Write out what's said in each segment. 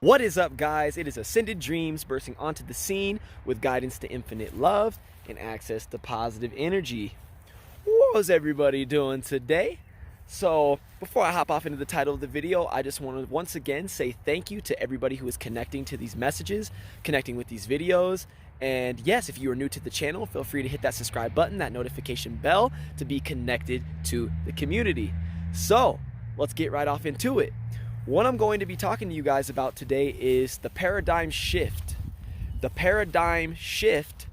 What is up, guys? It is Ascended Dreams bursting onto the scene with guidance to infinite love and access to positive energy. What was everybody doing today? So before I hop off into the title of the video, I just want to once again say thank you to everybody who is connecting to these messages, connecting with these videos. And yes, if you are new to the channel, feel free to hit that subscribe button, that notification bell to be connected to the community. So let's get right off into it. What I'm going to be talking to you guys about today is the paradigm shift. The paradigm shift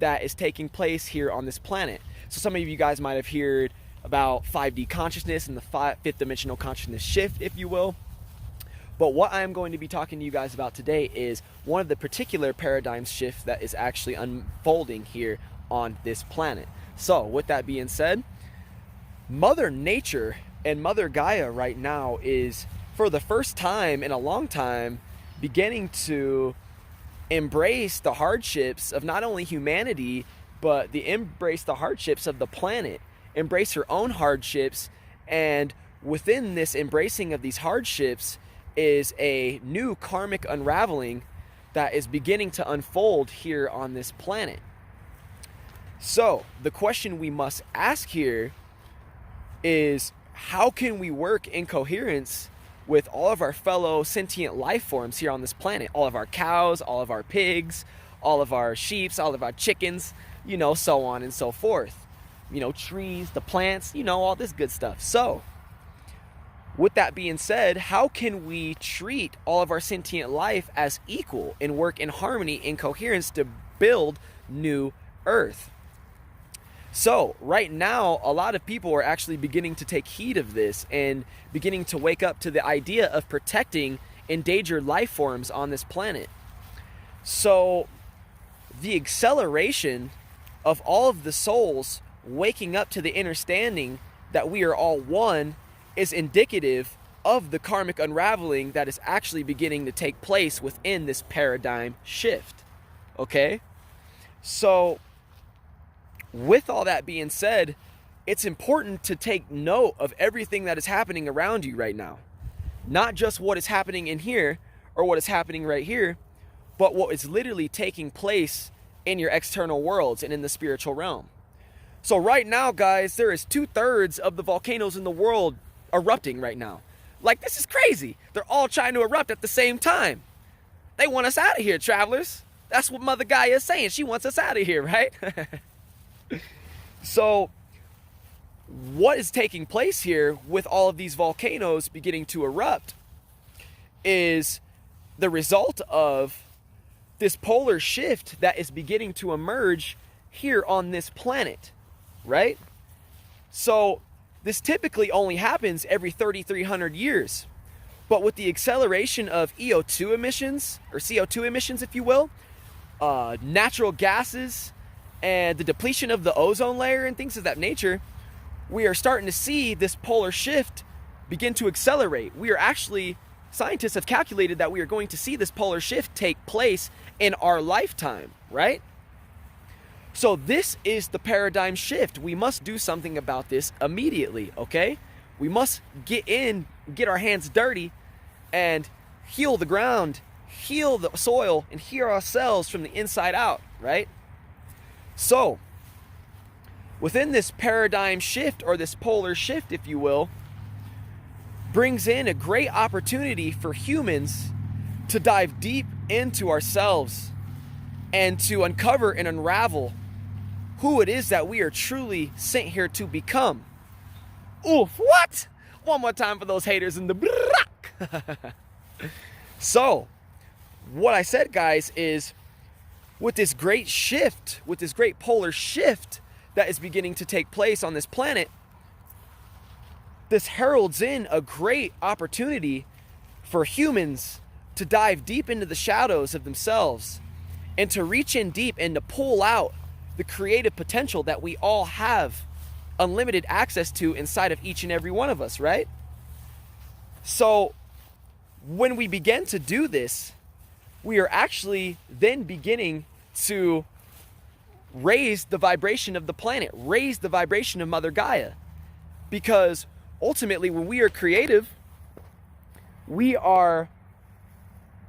that is taking place here on this planet. So some of you guys might have heard about 5D consciousness and the fifth dimensional consciousness shift, if you will. But what I am going to be talking to you guys about today is one of the particular paradigm shifts that is actually unfolding here on this planet. So with that being said, Mother Nature and Mother Gaia right now is, for the first time in a long time, beginning to embrace the hardships of not only humanity, but embrace the hardships of the planet, embrace her own hardships. And within this embracing of these hardships is a new karmic unraveling that is beginning to unfold here on this planet. So the question we must ask here is, how can we work in coherence with all of our fellow sentient life forms here on this planet? All of our cows, all of our pigs, all of our sheep, all of our chickens, so on and so forth. Trees, the plants, all this good stuff. So with that being said, how can we treat all of our sentient life as equal and work in harmony, in coherence to build new Earth? So right now, a lot of people are actually beginning to take heed of this and beginning to wake up to the idea of protecting endangered life forms on this planet. So the acceleration of all of the souls waking up to the understanding that we are all one is indicative of the karmic unraveling that is actually beginning to take place within this paradigm shift. Okay? So with all that being said, it's important to take note of everything that is happening around you right now. Not just what is happening in here or what is happening right here, but what is literally taking place in your external worlds and in the spiritual realm. So right now, guys, there is 2/3 of the volcanoes in the world erupting right now. Like, this is crazy. They're all trying to erupt at the same time. They want us out of here, travelers. That's what Mother Gaia is saying. She wants us out of here, right? So what is taking place here with all of these volcanoes beginning to erupt is the result of this polar shift that is beginning to emerge here on this planet, right? So this typically only happens every 3,300 years. But with the acceleration of EO2 emissions, or CO2 emissions, if you will, natural gases, and the depletion of the ozone layer and things of that nature, we are starting to see this polar shift begin to accelerate. Scientists have calculated that we are going to see this polar shift take place in our lifetime, right? So this is the paradigm shift. We must do something about this immediately, okay? We must get our hands dirty and heal the ground, heal the soil, and heal ourselves from the inside out, right? So within this paradigm shift, or this polar shift, if you will, brings in a great opportunity for humans to dive deep into ourselves and to uncover and unravel who it is that we are truly sent here to become. Oof, what? One more time for those haters in the block. So what I said, guys, is with this great shift, with this great polar shift that is beginning to take place on this planet, this heralds in a great opportunity for humans to dive deep into the shadows of themselves and to reach in deep and to pull out the creative potential that we all have unlimited access to inside of each and every one of us, right? So when we begin to do this, we are actually then beginning to raise the vibration of the planet, raise the vibration of Mother Gaia. Because ultimately, when we are creative, we are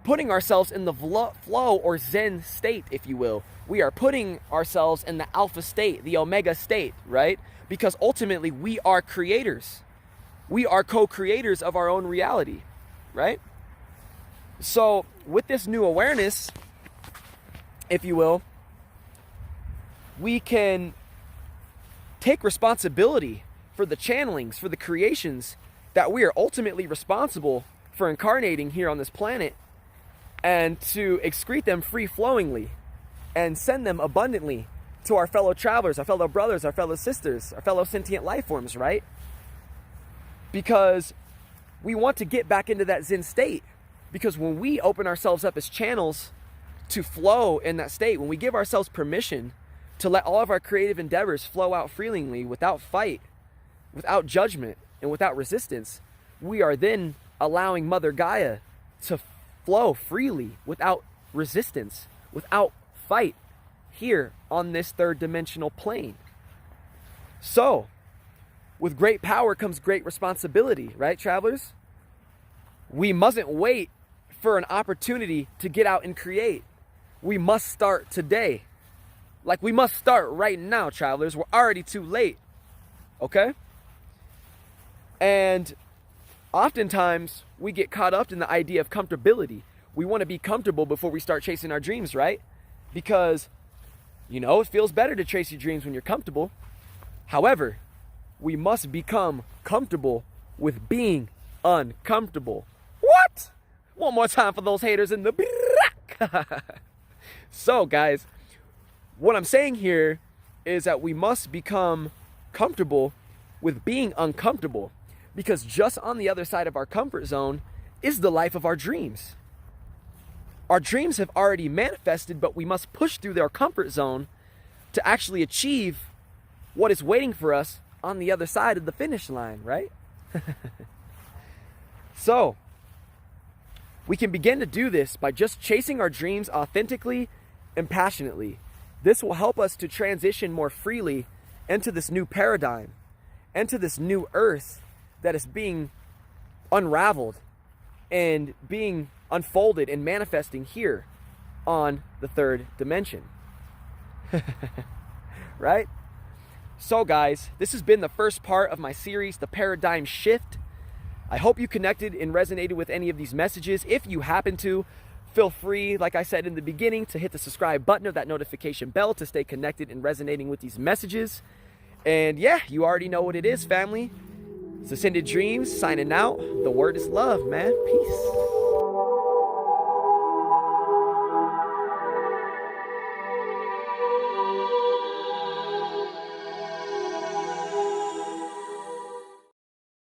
putting ourselves in the flow or Zen state, if you will. We are putting ourselves in the alpha state, the omega state, right? Because ultimately we are creators. We are co-creators of our own reality, right? So with this new awareness, if you will, we can take responsibility for the channelings, for the creations that we are ultimately responsible for incarnating here on this planet, and to excrete them free-flowingly and send them abundantly to our fellow travelers, our fellow brothers, our fellow sisters, our fellow sentient life forms, right? Because we want to get back into that Zen state. Because when we open ourselves up as channels to flow in that state, when we give ourselves permission to let all of our creative endeavors flow out freely, without fight, without judgment, and without resistance, we are then allowing Mother Gaia to flow freely, without resistance, without fight, here on this third dimensional plane. So, with great power comes great responsibility, right, travelers? We mustn't wait for an opportunity to get out and create. We must start today. Like, we must start right now, travelers. We're already too late. Okay? And oftentimes, we get caught up in the idea of comfortability. We want to be comfortable before we start chasing our dreams, right? Because, you know, it feels better to chase your dreams when you're comfortable. However, we must become comfortable with being uncomfortable. What? One more time for those haters in the So, guys, what I'm saying here is that we must become comfortable with being uncomfortable, because just on the other side of our comfort zone is the life of our dreams. Our dreams have already manifested, but we must push through their comfort zone to actually achieve what is waiting for us on the other side of the finish line, right? So, we can begin to do this by just chasing our dreams authentically and passionately. This will help us to transition more freely into this new paradigm, into this new earth that is being unraveled and being unfolded and manifesting here on the third dimension. Right? So, guys, this has been the first part of my series, The Paradigm Shift. I hope you connected and resonated with any of these messages. If you happen to, feel free, like I said in the beginning, to hit the subscribe button or that notification bell to stay connected and resonating with these messages. And yeah, you already know what it is, family. It's Ascended Dreamz signing out. The word is love, man. Peace.